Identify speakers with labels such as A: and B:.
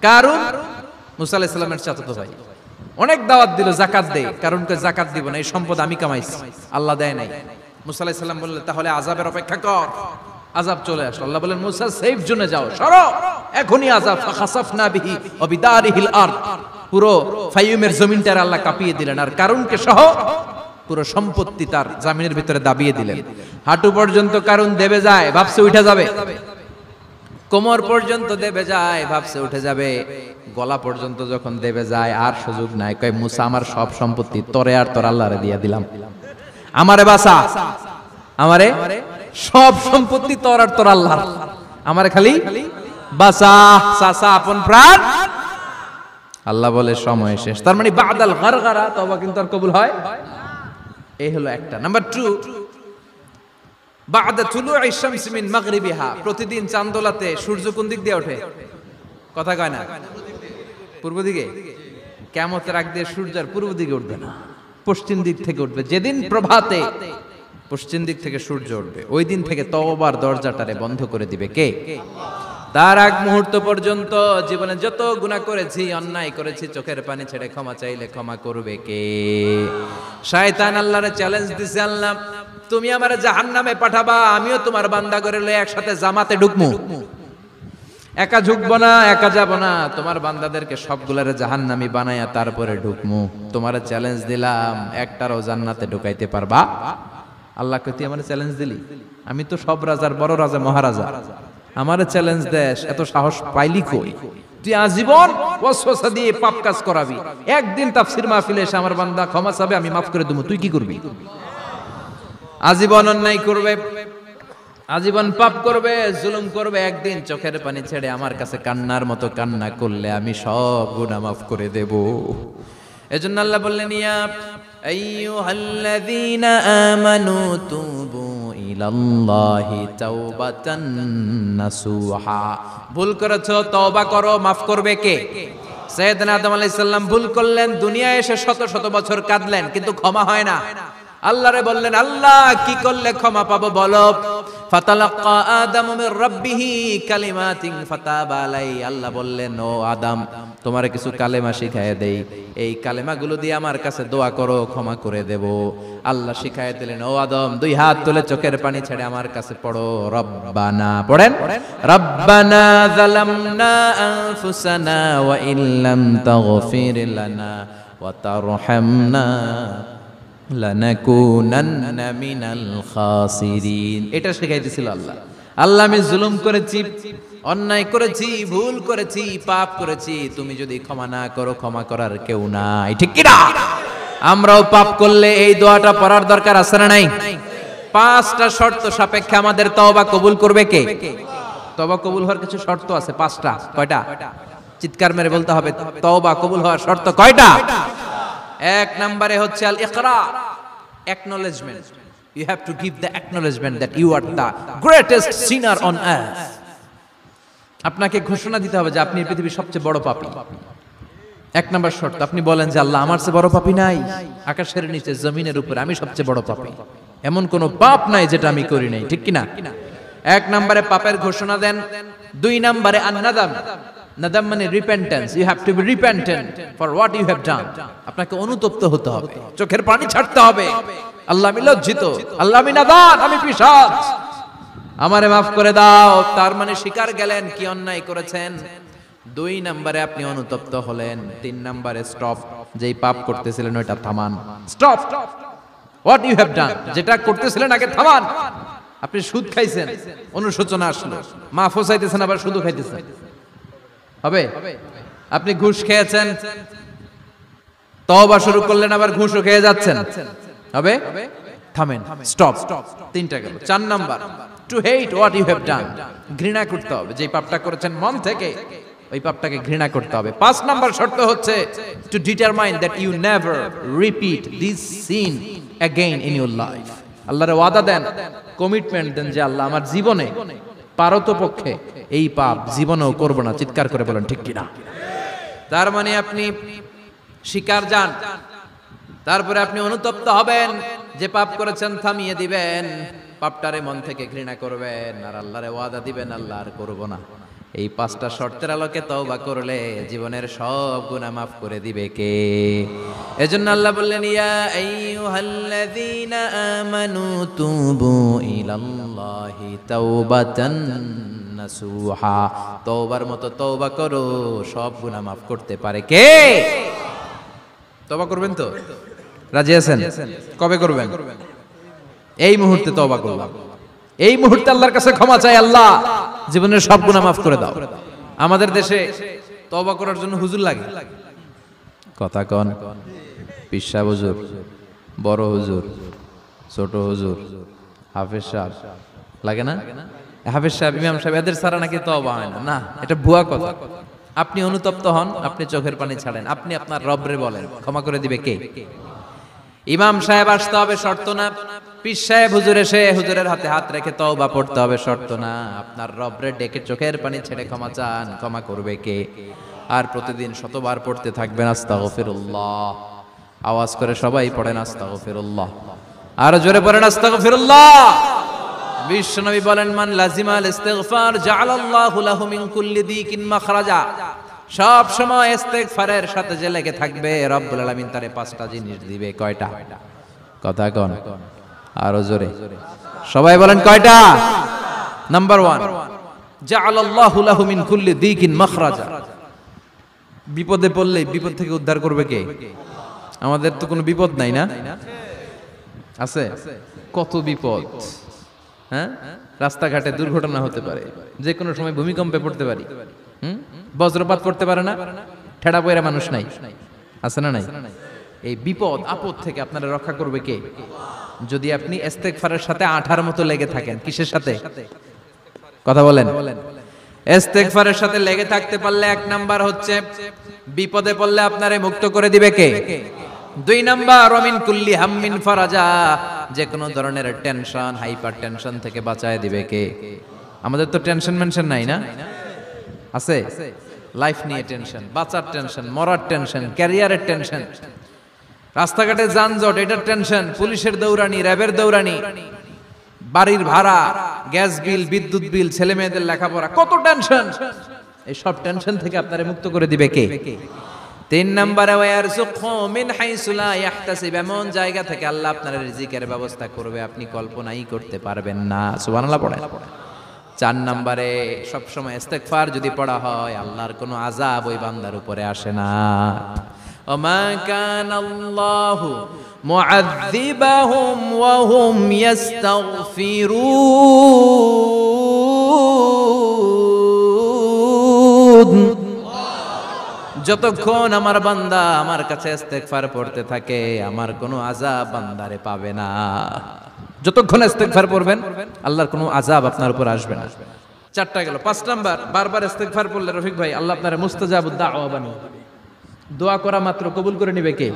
A: কারুন মুসা আলাইহিস সালামের চাচাতো ভাই, অনেক দাওয়াত দিল যাকাত দে, কারুনকে যাকাত দিব না, এই সম্পদ আমি কামাইছি, আল্লাহ দেয় নাই। মুসা আলাইহিস সালাম বললেন তাহলে আযাবের অপেক্ষা কর। আযাব চলে আসলো। আল্লাহ বলেন মুসা সেফ জোনে যাও, সরো, এখনই আযাব। ফাখাসাফনা বিহি ওয়া বিদারিহিল আরদ, পুরো ফাইয়ুমের জমিনটার আল্লাহ কাঁপিয়ে দিলেন, আর কারুনকে সহ পুরো সম্পত্তি তার জামিনের ভিতরে দাবিয়ে দিলেন। হাঁটু পর্যন্ত কারুন দেবে যায়, ভাবছে উঠে যাবে, কোমর পর্যন্ত দেবে যায়, ভাবছে উঠে যাবে, গলা পর্যন্ত যখন দেবে যায় আর সুযোগ নাই। কয় মুসা আমার সব সম্পত্তি তোরে আর তোর আল্লাহরে দিয়া দিলাম, আমারে বাঁচা, আমারে সব সম্পত্তি তোর আর তোর আল্লাহ, আমারে খালি বাঁচা, চাচা আপন প্রাণ। আল্লাহ বলে সময় শেষ। তার মানে বাদাল গারগারা তওবা কিন্তু আর কবুল হয়। এই হলো একটা। নাম্বার 2, বাদা তুলুই শামস মিন মাগরিবিহা, প্রতিদিন চাঁদোলাতে সূর্য কোন দিক দিয়ে ওঠে? কথা কয় না, পূর্ব দিকে। কিয়ামতের আগ দিয়ে সূর্য আর পূর্ব দিকে উঠবে না, পশ্চিম দিক থেকে উঠবে। যেদিন প্রভাতে পশ্চিম দিক থেকে সূর্য উঠবে, ওই দিন থেকে তওবার দরজাটারে বন্ধ করে দিবে কে? তার আগ মুহূর্ত পর্যন্ত জীবনে যত গুনাহ করেছি, অন্যায় করেছি, চোখের পানি ছেড়ে ক্ষমা চাইলে ক্ষমা করবে কে? শয়তান আল্লাহরে চ্যালেঞ্জ দিছে, আল্লাহ তুমি আমারে জাহান্নামে পাঠাবা, আমিও তোমার বান্দা করে লয়ে একসাথে জামাতে ঢুকমু, একা ঢুকবো না, একা যাব না, তোমার বান্দাদেরকে সবগুলারে জাহান্নামী বানায়া তারপরে ঢুকমু। তোমারে চ্যালেঞ্জ দিলাম, একটারও জান্নাতে ঢুকাইতে পারবা? আল্লাহকে তুই আমারে চ্যালেঞ্জ দিলি, আমি তো সব রাজার বড় রাজা, মহারাজা, আমারে চ্যালেঞ্জ দেশ, এত সাহস পাইলি কই? তুই আজীবন ওয়াসওয়াসা দিয়ে পাপ কাজ করাবি, একদিন তাফসীর মাহফিলে এসে আমার বান্দা ক্ষমা চাবে, আমি মাফ করে দেবো, তুই কি করবি? আজীবন অন্যায় করবে, আজীবন পাপ করবে, জুলুম করবে, একদিন চোখের পানি ছেড়ে আমার কাছে কান্নার মতো কান্না করলে আমি সব গুনাহ মাফ করে দেব। এজন্য আল্লাহ বললেন ইয়া আইয়ুহাল্লাযীনা আমানু তুবু ইলাল্লাহি তাওবাতান নাসুহা, ভুল করেছো তওবা করো, মাফ করবে কে? সাইয়েদনা আদম আলাইহিস সালাম ভুল করলেন, দুনিয়ায় এসে শত শত বছর কাঁদলেন, কিন্তু ক্ষমা হয় না। আল্লাহরে বললেন আল্লাহ কি করলে ক্ষমা পাবো বলো? ফাতালাক্কা আদামু মির রাব্বিহি কালিমাতিন ফাতাবা আলাইহি, আল্লাহ বললেন ও আদম তোমারে কিছু কালেমা শিখায়ে দেই, এই কালেমাগুলো দিয়ে আমার কাছে দোয়া করো, ক্ষমা করে দেব। আল্লাহ শিখায়ে দিলেন, ও আদম দুই হাত তুলে চোখের পানি ছেড়ে আমার কাছে পড়ো, রব্বানা, পড়েন, রব্বানা যালামনা আনফুসানা ওয়া ইল্লাম তাগফির লানা ওয়া তারহামনা লানাকুনান্না মিনাল খাসিরিন। এটা শিখাইতেছিল আল্লাহ। আল্লাহ আমি জুলুম করেছি, অন্যায় করেছি, ভুল করেছি, পাপ করেছি, তুমি যদি ক্ষমা না করো ক্ষমা করার কেউ নাই, ঠিক কি না? আমরাও পাপ করলে এই দোয়াটা পড়ার দরকার আছে না নাই? 5টা শর্ত সাপেক্ষে আমাদের তওবা কবুল করবে কে? তওবা কবুল হওয়ার কিছু শর্ত আছে 5টা। কয়টা? চিৎকার মেরে বলতে হবে, তওবা কবুল হওয়ার শর্ত কয়টা? 1 নম্বরে হচ্ছে আল ইকরার, acknowledgement. You have to give the acknowledgement that you are the greatest sinner on earth. আপনাকে ঘোষণা দিতে হবে যে আপনি পৃথিবীর সবচেয়ে বড় পাপী। 1 নম্বর শর্ত, আপনি বলেন যে আল্লাহ আমার চেয়ে বড় পাপী নাই, আকাশের নিচে জমিনের উপরে আমি সবচেয়ে বড় পাপী, এমন কোনো পাপ নাই যেটা আমি করি নাই, ঠিক কি না? 1 নম্বরে পাপের ঘোষণা দেন। 2 নম্বরে আন-নাদাম, নাদাম মানে repentance, you have to be repentant for what you have done. আপনাকে অনুতপ্ত হতে হবে, চোখের পানি ছাড়তে হবে, আল্লাহ আমি লজ্জিত, আল্লাহ আমি নাদান, আমি পিশাচ, আমারে মাফ করে দাও। তার মানে স্বীকার গেলেন কি অন্যায় করেছেন। 2 নম্বরে আপনি অনুতপ্ত হলেন। 3 নম্বরে স্টপ, যেই পাপ করতেছিলেন ওইটা থামান, stop what you have done, যেটা করতেছিলেন আগে থামান। আপনি সুদ খাইছেন, অনুশোচনা আসলো, মাফও চাইতেছেন আবার সুদও খাইতেছেন, হবে? আপনি ঘুষ খেয়েছেন, তওবা শুরু করলেন, আবার ঘুষও খেয়ে যাচ্ছেন, হবে? থামেন, স্টপ। 3টা গেল। 4 number, to hate what you have done, ঘৃণা করতে হবে, যেই পাপটা করেছেন মন থেকে ওই পাপটাকে ঘৃণা করতে হবে। 5 নাম্বার শর্ত হচ্ছে to determine that you never repeat this sin again in your life. আল্লাহর ওয়াদা দেন, কমিটমেন্ট দেন যে আল্লাহ আমার জীবনে পারতপক্ষে এই পাপ জীবনেও করব না। চিৎকার করে বলেন ঠিক কিনা? তার মানে আপনি স্বীকার যান, তারপরে আপনি অনুতপ্ত হবেন, যে পাপ করেছেন থামিয়ে দিবেন, পাপটারে মন থেকে ঘৃণা করবেন, আর আল্লাহরে ওয়াদা দিবেন আল্লাহ আর করব না। এই পাঁচটা শর্তের আলোকে তওবা করলে জীবনের সব গুনাহ মাফ করে দিবে কে? এজন্য আল্লাহ বললেন, ইয়া আইয়ুহাল্লাযীনা আমানু তুবু ইলাল্লাহি তাওবাতান নাসুহা। তওবার মতো তওবা করো, সব গুনাহ মাফ করতে পারে কে? তওবা করবেন তো? রাজি আছেন? কবে করবেন? এই মুহূর্তে তওবা করলাম, এই মুহূর্তে আল্লাহর কাছে ক্ষমা চাই, আল্লাহ জীবনের সব গুনাহ মাফ করে দাও। আমাদের দেশে তওবা করার জন্য হুজুর লাগে, কথা কন, পীর সাহেব হুজুর, বড় হুজুর, ছোট হুজুর, হাফেজ সাহেব লাগে না? হাফেজ সাহেব, ইমাম সাহেব, এদের ছাড়া নাকি তওবা হয় না। না, এটা ভুয়া কথা। আপনি অনুতপ্ত হন, আপনি চোখের পানি ছাড়েন, আপনি আপনার রবরে বলেন, ক্ষমা করে দিবে কে? ইমাম সাহেব আসতে হবে শর্ত না, পীর সাহেব হুজুর এসে হুজুরের হাতে হাত রেখে তওবা পড়তে হবে শর্ত না। আপনার রবরে ডেকে চোখের পানি ছেড়ে ক্ষমা চান, ক্ষমা করবে কে? আর প্রতিদিন শতবার পড়তে থাকবেন আস্তাগফিরুল্লাহ। আওয়াজ করে সবাই পড়েন আস্তাগফিরুল্লাহ, আর জোরে পড়েন আস্তাগফিরুল্লাহ। বিশ্বনবী বলেন, মান লাজিমাল ইস্তিগফার জাআলাল্লাহু লাহু মিন কুল্লি দিকিন মাখরাজা। সব সময় ইস্তিগফারের সাথে যে লেগে থাকবে, রব্বুল আলামিন তারে পাঁচটা জিনিস দিবে। কয়টা? কথা কোন, আরো জোরে সবাই বলেন কয়টা? নাম্বার 1, জাআলাল্লাহু লাহু মিন কুল্লি দিকিন মাখরাজা। বিপদে পড়লে বিপদ থেকে উদ্ধার করবে কে? আমাদের তো কোনো বিপদ নাই, না আছে? কত বিপদ, হ্যাঁ? রাস্তাঘাটে দুর্ঘটনা হতে পারে, যে কোনো সময় ভূমিকম্পে পড়তে পারি, বজ্রপাত করতে পারে না, ঠেড়া পয়রা মানুষ নাই, আছে না নাই? এই বিপদ আপদ থেকে আপনারা রক্ষা করবে কে? যদি আপনি ইস্তিগফারের সাথে আঠার মতো লেগে থাকেন। কিসের সাথে? কথা বলেন। ইস্তিগফারের সাথে লেগে থাকতে পারলে 1 নাম্বার হচ্ছে বিপদে পড়লে আপনারে মুক্ত করে দিবে কে? 2 নাম্বার, ওমিন কুল্লি হাম্মিন ফারাজা। যে কোনো ধরনের টেনশন, হাইপার টেনশন থেকে বাঁচায় দিবে কে? আমাদের তো টেনশন মেনশন নাই, না আছে? লাইফ নিয়ে টেনশন, বাঁচার টেনশন, মরার টেনশন, ক্যারিয়ারের টেনশন, রাস্তাঘাটে যানজট, এটার টেনশন, পুলিশের দৌড়ানি, র্যাবের দৌড়ানি, বাড়ির ভাড়া, গ্যাস বিল, বিদ্যুৎ বিল, ছেলে মেয়েদের লেখাপড়া, কত টেনশন। এই সব টেনশন থেকে আপনারে মুক্ত করে দিবে কে? 3 নম্বরে, ওয়ারযুকহু মিন হাইসু লা ইয়াহতাসিব। এমন জায়গা থেকে আল্লাহ আপনার রিজিকের ব্যবস্থা করবে আপনি কল্পনাই করতে পারবেন না। সুবহানাল্লাহ পড়েন। 4 নম্বরে, সব সময় ইস্তিগফার যদি পড়া হয়, আল্লাহর কোনো আযাব ওই বান্দার উপরে আসে না। ওমা কানাল্লাহু মুআযযিবাহুম ওয়া হুম ইস্তাগফিরুন। যতক্ষণ আমার বান্দা আমার কাছে ইস্তিগফার পড়তে থাকে, আমার কোনো আযাব বান্দারে পাবে না। যতক্ষণ ইস্তিগফার পড়বেন, আল্লাহর কোনো আযাব আপনার উপর আসবে না। 4টা গেল। 5 নাম্বার, বারবার ইস্তিগফার পড়লে রফিক ভাই, আল্লাহ আপনার মুস্তাজাবুদ দাওয়া বানিয়ে, দোয়া করা মাত্র কবুল করে নিবে কে?